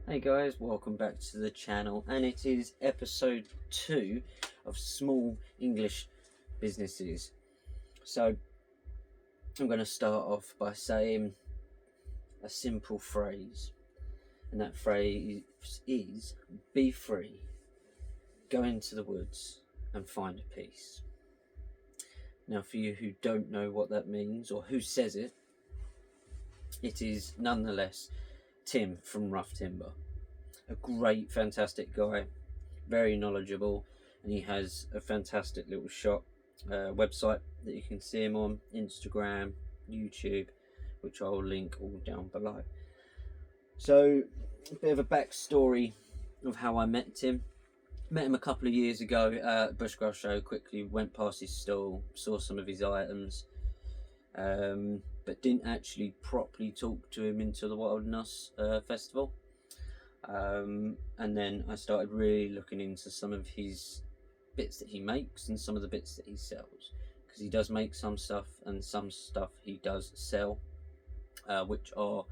Hey guys, welcome back to the channel, and it is episode 2 of Small English Businesses. So I'm going to start off by saying a simple phrase, and that phrase is be free, go into the woods and find peace. Now for you who don't know what that means or who says it, it is nonetheless Tim from Rough Timba. A great, fantastic guy, very knowledgeable, and he has a fantastic little shop website that you can see him on, Instagram, YouTube, which I'll link all down below. So a bit of a backstory of how I met him. Met him a couple of years ago at Bushcraft Show. Quickly went past his stall, saw some of his items, but didn't actually properly talk to him until the Wilderness Festival. And then I started really looking into some of his bits that he makes and some of the bits that he sells, because he does make some stuff and some stuff he does sell, which are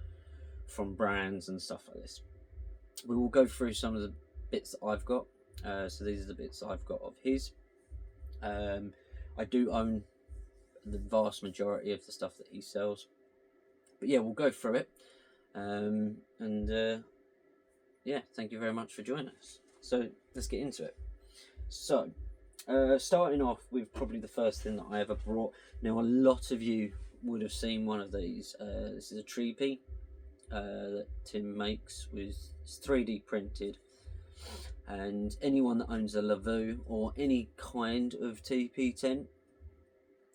from brands and stuff like this. We will go through some of the bits that I've got. So these are the bits I've got of his. I do own the vast majority of the stuff that he sells, but yeah, we'll go through it. Yeah, thank you very much for joining us. So let's get into it. So, starting off with probably the first thing that I ever brought. Now, a lot of you would have seen one of these. This is a tree that Tim makes. It's 3D printed. And anyone that owns a Lavoo or any kind of TP tent,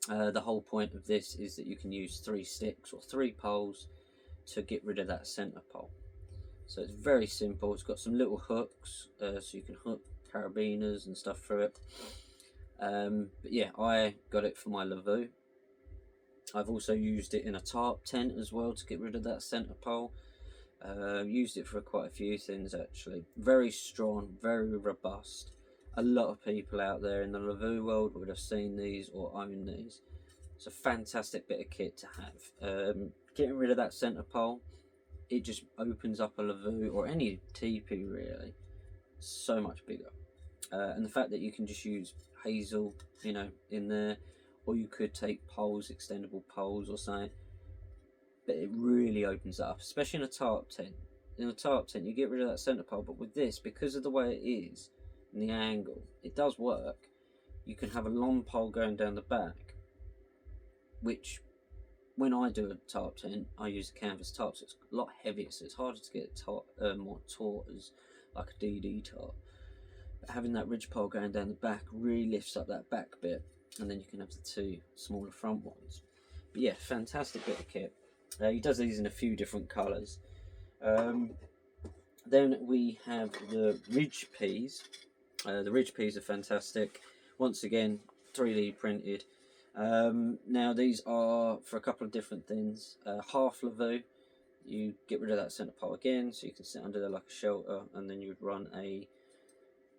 the whole point of this is that you can use 3 sticks or 3 poles to get rid of that centre pole. So it's very simple. It's got some little hooks, so you can hook carabiners and stuff through it. But yeah, I got it for my Lavoo. I've also used it in a tarp tent as well to get rid of that centre pole. Used it for quite a few things actually. Very strong, very robust. A lot of people out there in the Lavoo world would have seen these or own these. It's a fantastic bit of kit to have. Getting rid of that centre pole, it just opens up a Lavoo or any teepee really so much bigger. And the fact that you can just use hazel, in there, or you could take poles, extendable poles or something, but it really opens it up, especially in a tarp tent. In a tarp tent, you get rid of that centre pole, but with this, because of the way it is and the angle, it does work. You can have a long pole going down the back, which when I do a tarp tent, I use a canvas tarp, so it's a lot heavier, so it's harder to get more taut as like a DD tarp. But having that ridge pole going down the back really lifts up that back bit, and then you can have the 2 smaller front ones. But yeah, fantastic bit of kit. He does these in a few different colours. Then we have the ridge peas. The ridge peas are fantastic. Once again, 3D printed. Now these are for a couple of different things. Half Lavoo, you get rid of that centre pole again, so you can sit under there like a shelter, and then you would run a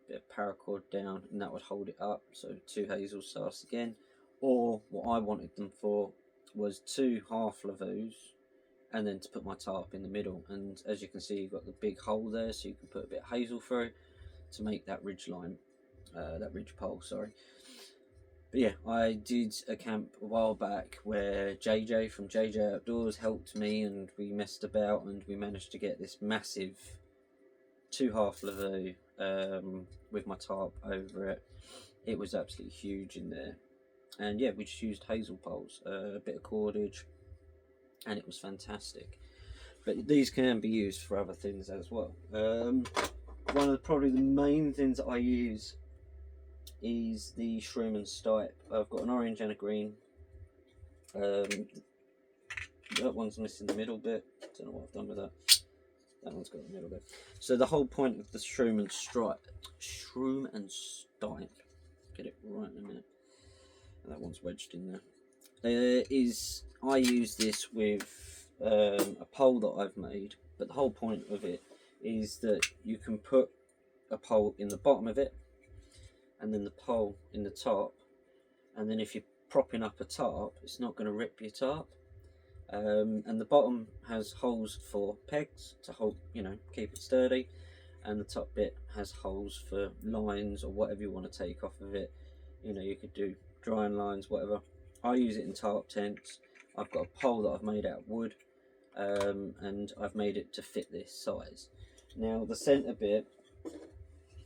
bit of paracord down, and that would hold it up. So 2 hazel stars again. Or what I wanted them for was 2 half Lavoos, and then to put my tarp in the middle. And as you can see, you've got the big hole there, so you can put a bit of hazel through to make that ridge line, that ridge pole, sorry. But yeah, I did a camp a while back where JJ from JJ Outdoors helped me, and we messed about, and we managed to get this massive 2 half Lavoo with my tarp over it. It was absolutely huge in there. And yeah, we just used hazel poles, a bit of cordage, and it was fantastic. But these can be used for other things as well. One of probably the main things that I use is the shroom and stipe. I've got an orange and a green. That one's missing the middle bit. Don't know what I've done with that. That one's got the middle bit. So the whole point of the shroom and stipe, get it right in a minute. That one's wedged in there. Is I use this with a pole that I've made, but the whole point of it is that you can put a pole in the bottom of it, and then the pole in the top, and then if you're propping up a tarp, it's not going to rip your tarp. and the bottom has holes for pegs to hold, keep it sturdy, and the top bit has holes for lines or whatever you want to take off of it. You could do drying lines, whatever. I use it in tarp tents. I've got a pole that I've made out of wood, and I've made it to fit this size. Now the centre bit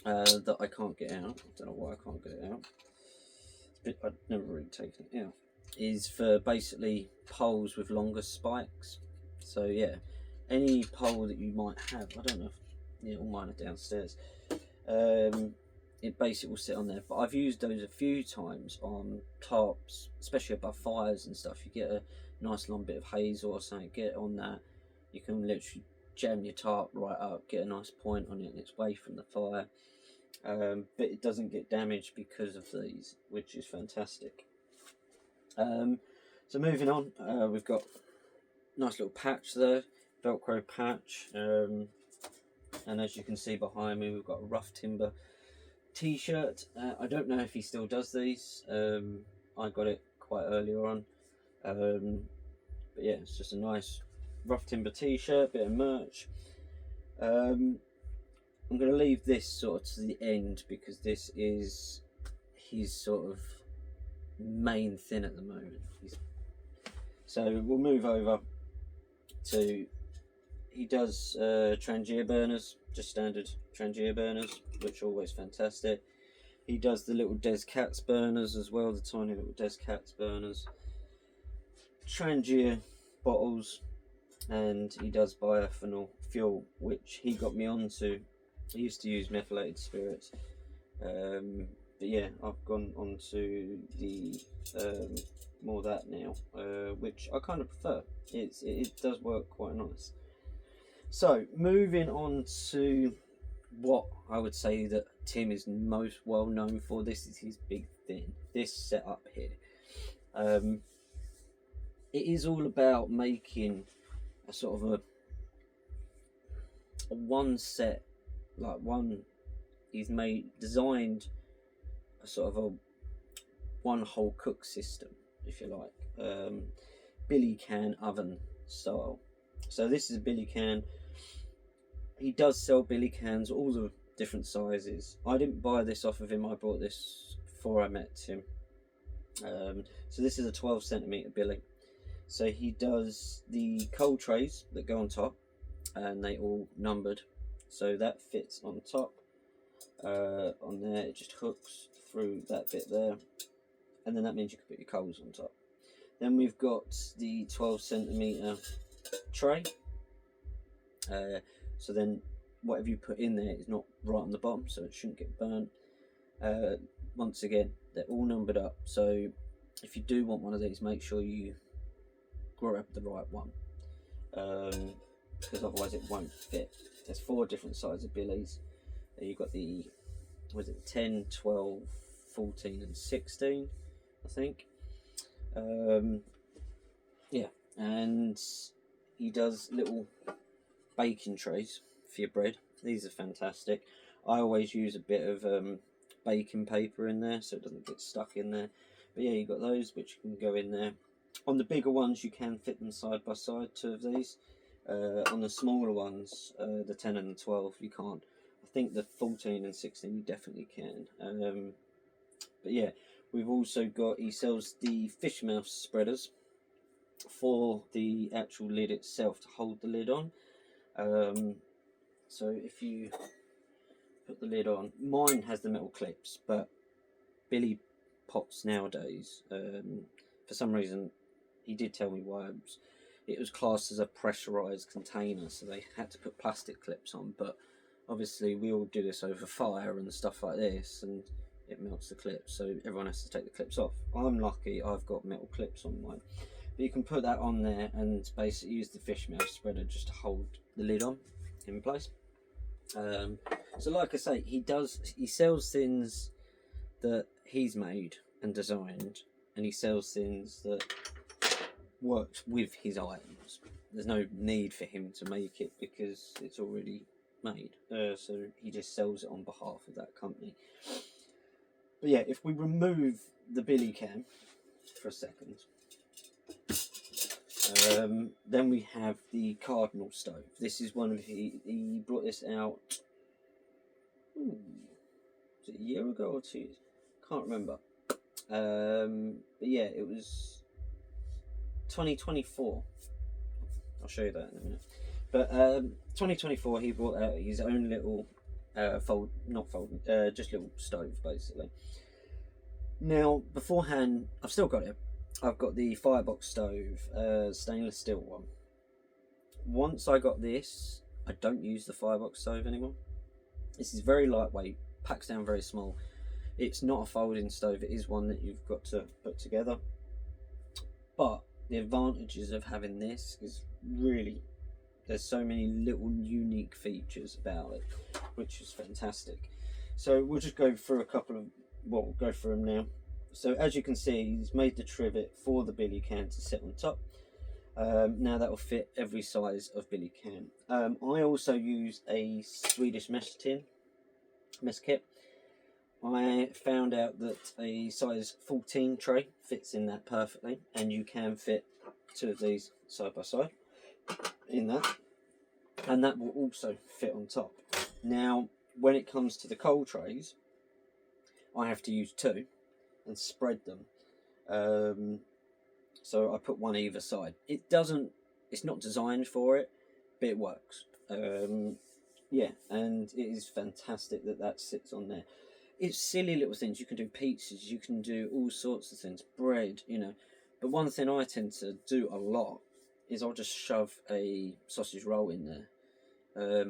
that I can't get out, I don't know why I can't get it out, I've never really taken it out, is for basically poles with longer spikes. So yeah, any pole that you might have, I don't know if, all mine are downstairs, it basically will sit on there. But I've used those a few times on tarps, especially above fires and stuff. You get a nice long bit of hazel or something, get it on that, you can literally jam your tarp right up, get a nice point on it, and it's away from the fire. But it doesn't get damaged because of these, which is fantastic. So moving on, we've got a nice little patch there, Velcro patch, and as you can see behind me, we've got a Rough Timba t-shirt. I don't know if he still does these. I got it quite earlier on, but yeah, it's just a nice Rough Timba t-shirt, bit of merch. I'm going to leave this sort of to the end because this is his sort of main thing at the moment. So we'll move over to, he does Trangier burners, just standard Trangier burners, which are always fantastic. He does the little Des Cats burners as well, the tiny little Des Cats burners. Trangier bottles, and he does bioethanol fuel, which he got me onto. I used to use methylated spirits, but yeah, I've gone on to the more that now, which I kind of prefer. It does work quite nice. So moving on to what I would say that Tim is most well known for. This is his big thing, this setup here. It is all about making a sort of a one set, like one, he's designed a sort of a one whole cook system, if you like, billy can oven style. So this is a billy can. He does sell billy cans, all the different sizes. I didn't buy this off of him, I bought this before I met him. So this is a 12cm billy. So he does the cold trays that go on top, and they all numbered, so that fits on top. On there, it just hooks through that bit there, and then that means you can put your coals on top. Then we've got the 12cm tray. So then whatever you put in there is not right on the bottom, so it shouldn't get burnt. Once again, they're all numbered up, so if you do want one of these, make sure you grab the right one, because otherwise it won't fit. There's 4 different sizes of billies. You've got the, was it 10, 12, 14 and 16, I think. Yeah, and he does little baking trays for your bread. These are fantastic. I always use a bit of baking paper in there so it doesn't get stuck in there. But yeah, you've got those which can go in there. On the bigger ones, you can fit them side by side, 2 of these. On the smaller ones, the 10 and the 12, you can't. I think the 14 and 16 you definitely can. But yeah, we've also got, he sells the fish mouth spreaders for the actual lid itself to hold the lid on. So if you put the lid on, mine has the metal clips, but billy pots nowadays, for some reason, he did tell me why, it was classed as a pressurized container, so they had to put plastic clips on. But obviously we all do this over fire and stuff like this, and it melts the clips, so everyone has to take the clips off. I'm lucky, I've got metal clips on mine. But you can put that on there and basically use the fish mouth spreader just to hold the lid on in place. So like I say, he sells things that he's made and designed, and he sells things that works with his items. There's no need for him to make it because it's already made, so he just sells it on behalf of that company. But yeah, if we remove the billy can for a second, Then we have the Cardinal stove. This is one of he brought this out. Ooh, was it a year ago or 2 years? Can't remember. But yeah, it was 2024. I'll show you that in a minute. But 2024, he brought out his own little just little stove basically. Now, beforehand, I've still got it. I've got the firebox stove, stainless steel one. Once I got this, I don't use the firebox stove anymore. This is very lightweight, packs down very small. It's not a folding stove, it is one that you've got to put together. But the advantages of having this is really, there's so many little unique features about it, which is fantastic. So we'll just go through a couple of, well, we'll go through them now. So as you can see, he's made the trivet for the billy can to sit on top. Now that will fit every size of billy can. I also use a Swedish mess kit. I found out that a size 14 tray fits in that perfectly, and you can fit two of these side by side in that, and that will also fit on top. Now, when it comes to the coal trays, I have to use two and spread them. So I put one either side. It's not designed for it, but it works. Yeah, and it is fantastic that sits on there. It's silly little things. You can do pizzas, you can do all sorts of things, bread, you know. But one thing I tend to do a lot is I'll just shove a sausage roll in there.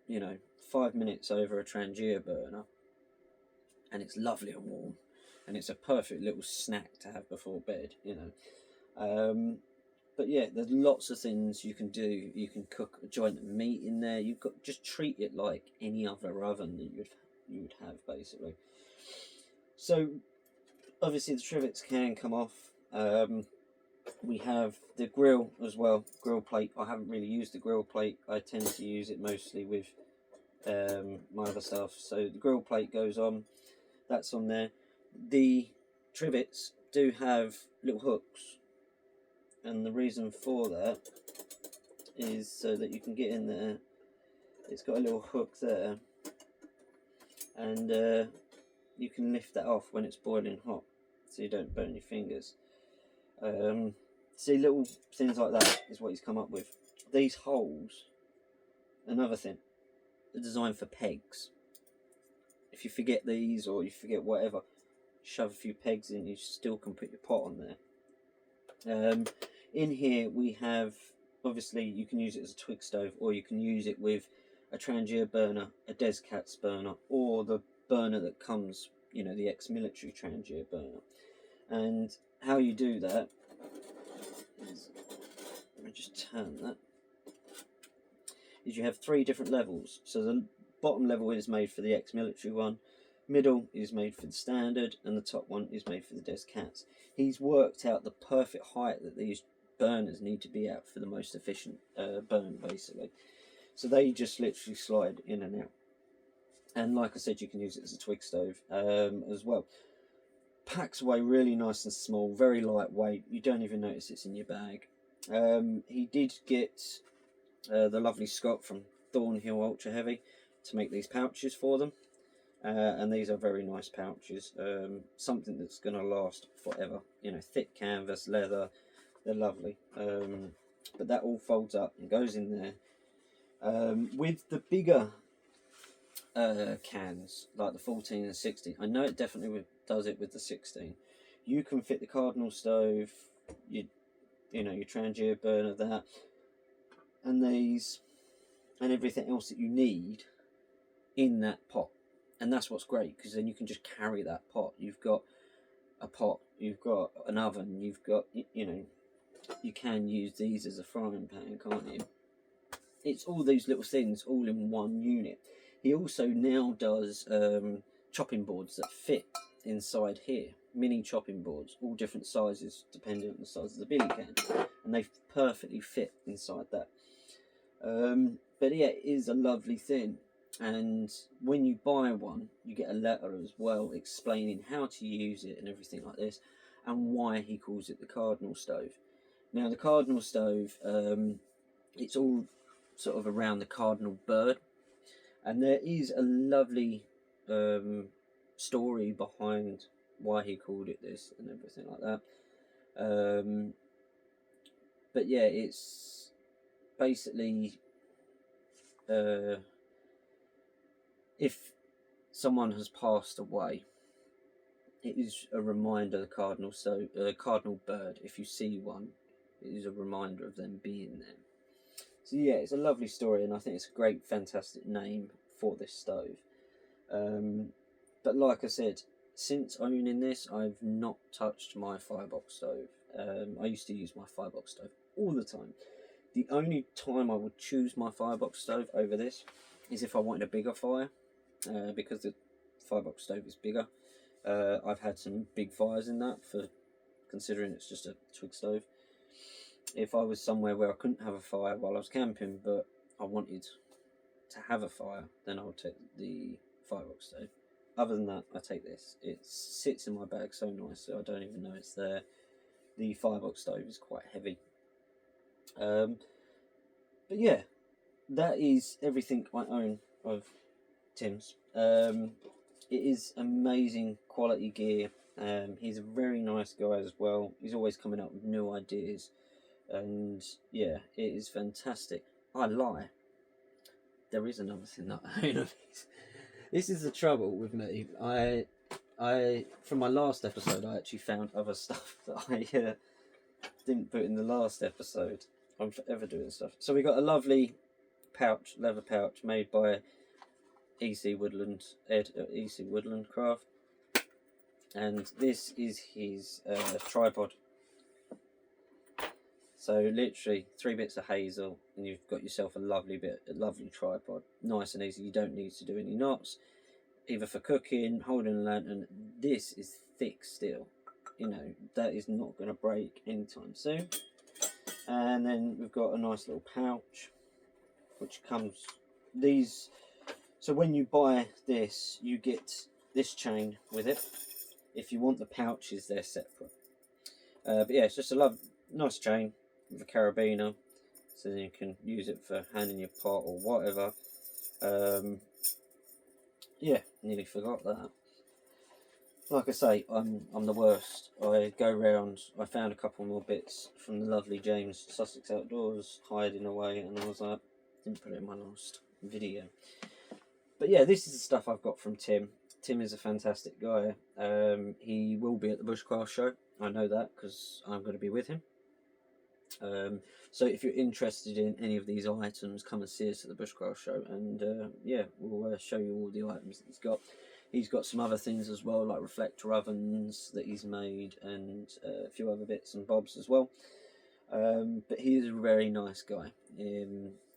You know, 5 minutes over a Trangia burner, and it's lovely and warm, and it's a perfect little snack to have before bed, you know. But yeah, there's lots of things you can do. You can cook a joint of meat in there. You've got, just treat it like any other oven that you would have basically. So obviously the trivets can come off. We have the grill as well, grill plate. I haven't really used the grill plate. I tend to use it mostly with my other stuff. So the grill plate goes on, that's on there. The trivets do have little hooks, and the reason for that is so that you can get in there. It's got a little hook there, and you can lift that off when it's boiling hot, so you don't burn your fingers. See, little things like that is what he's come up with. These holes, another thing, they're designed for pegs. If you forget these, or you forget whatever, shove a few pegs in, you still can put your pot on there. In here we have, obviously you can use it as a twig stove, or you can use it with a Trangia burner, a Descat's burner, or the burner that comes, you know, the ex-military Trangia burner. And how you do that is, let me just turn that, is you have 3 different levels. So the bottom level is made for the ex-military one, middle is made for the standard, and the top one is made for the Descat's. He's worked out the perfect height that these burners need to be at for the most efficient burn basically. So they just literally slide in and out. And like I said, you can use it as a twig stove as well. Packs away really nice and small, very lightweight. You don't even notice it's in your bag. He did get the lovely Scott from Thornhill Ultra Heavy to make these pouches for them. And these are very nice pouches. Something that's going to last forever. You know, thick canvas, leather. They're lovely. But that all folds up and goes in there. With the bigger cans, like the 14 and 16, I know it definitely does it with the 16. You can fit the Cardinal stove, you know, your Trangia burner, that, and these, and everything else that you need in that pot. And that's what's great, because then you can just carry that pot. You've got a pot, you've got an oven, you've got, you know, you can use these as a frying pan, can't you? It's all these little things all in one unit. He also now does chopping boards that fit inside here. Mini chopping boards, all different sizes depending on the size of the billy can. And they perfectly fit inside that. But yeah, it is a lovely thing. And when you buy one, you get a letter as well explaining how to use it and everything like this, and why he calls it the Cardinal stove. Now the cardinal stove, it's all sort of around the cardinal bird, and there is a lovely story behind why he called it this and everything like that. But yeah, it's basically if someone has passed away, it is a reminder of the cardinal. So cardinal bird, if you see one, it is a reminder of them being there. So yeah, it's a lovely story, and I think it's a great, fantastic name for this stove. But like I said, since owning this, I've not touched my firebox stove. I used to use my firebox stove all the time. The only time I would choose my firebox stove over this is if I wanted a bigger fire, because the firebox stove is bigger. I've had some big fires in that, for considering it's just a twig stove. If I was somewhere where I couldn't have a fire while I was camping, but I wanted to have a fire, then I would take the firebox stove. Other than that, I take this. It sits in my bag so nicely, I don't even know it's there. The firebox stove is quite heavy. But yeah, that is everything I own of Tim's. It is amazing quality gear. He's a very nice guy as well. He's always coming up with new ideas, and yeah, it is fantastic. I lie. There is another thing that I own of his. This is the trouble with me. I from my last episode, I actually found other stuff that I didn't put in the last episode. I'm forever doing stuff. So we got a lovely pouch, leather pouch, made by EC Woodland, Ed at EC Woodland Craft, and this is his tripod. So literally 3 bits of hazel, and you've got yourself a lovely tripod. Nice and easy. You don't need to do any knots, either for cooking, holding a lantern. This is thick steel. You know, that is not going to break anytime soon. And then we've got a nice little pouch, which comes these. So when you buy this, you get this chain with it. If you want the pouches, they're separate. But yeah, it's just a nice chain with a carabiner, so then you can use it for handing your pot or whatever. Yeah, nearly forgot that. Like I say, I'm the worst. I go round. I found a couple more bits from the lovely James Sussex Outdoors hiding away, and I was like, didn't put it in my last video. But yeah, this is the stuff I've got from Tim. Tim is a fantastic guy. He will be at the Bushcraft show. I know that because I'm going to be with him. So if you're interested in any of these items, come and see us at the Bushcraft show, and yeah, we'll show you all the items that he's got. He's got some other things as well, like reflector ovens that he's made, and a few other bits and bobs as well. But he is a very nice guy.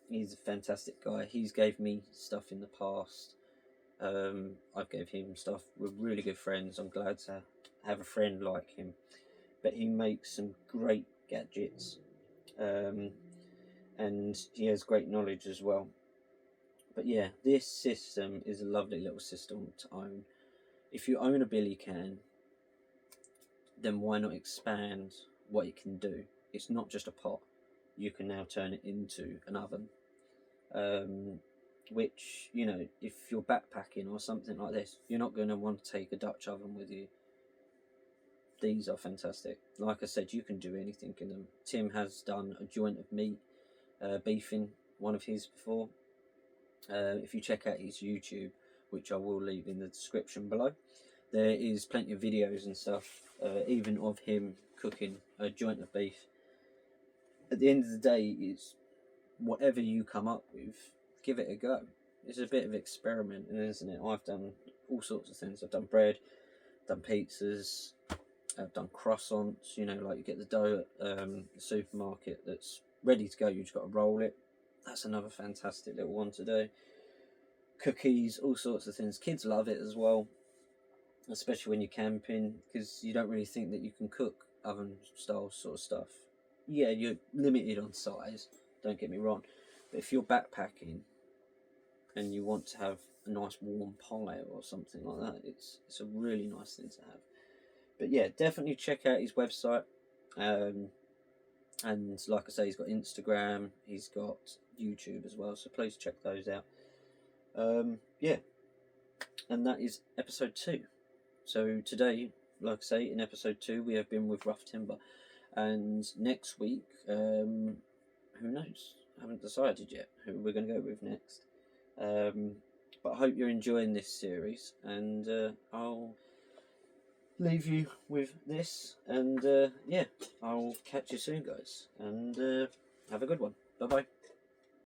He's a fantastic guy. He's gave me stuff in the past. I've gave him stuff. We're really good friends. I'm glad to have a friend like him. But he makes some great gadgets, and he has great knowledge as well. But yeah, this system is a lovely little system to own. If you own a billy can, then why not expand what it can do? It's not just a pot. You can now turn it into an oven. Which, you know, if you're backpacking or something like this, you're not going to want to take a Dutch oven with you. These are fantastic. Like I said, you can do anything in them. Tim has done a joint of meat, beefing one of his before. If you check out his YouTube, which I will leave in the description below, there is plenty of videos and stuff, even of him cooking a joint of beef. At the end of the day, it's whatever you come up with, give it a go. It's a bit of experimenting, isn't it? I've done all sorts of things. I've done bread, done pizzas, I've done croissants, you know, like you get the dough at the supermarket that's ready to go, you just got to roll it. That's another fantastic little one to do. Cookies, all sorts of things. Kids love it as well, especially when you're camping, because you don't really think that you can cook oven style sort of stuff. Yeah, you're limited on size, don't get me wrong, but if you're backpacking and you want to have a nice warm pie or something like that, it's a really nice thing to have. But yeah, definitely check out his website. And like I say, he's got Instagram, he's got YouTube as well, so please check those out. Yeah, and that is episode 2. So today, like I say, in episode 2 we have been with Rough Timba, and next week, who knows? I haven't decided yet who we're going to go with next. But I hope you're enjoying this series, and I'll leave you with this, and yeah, I'll catch you soon, guys, and have a good one. Bye bye.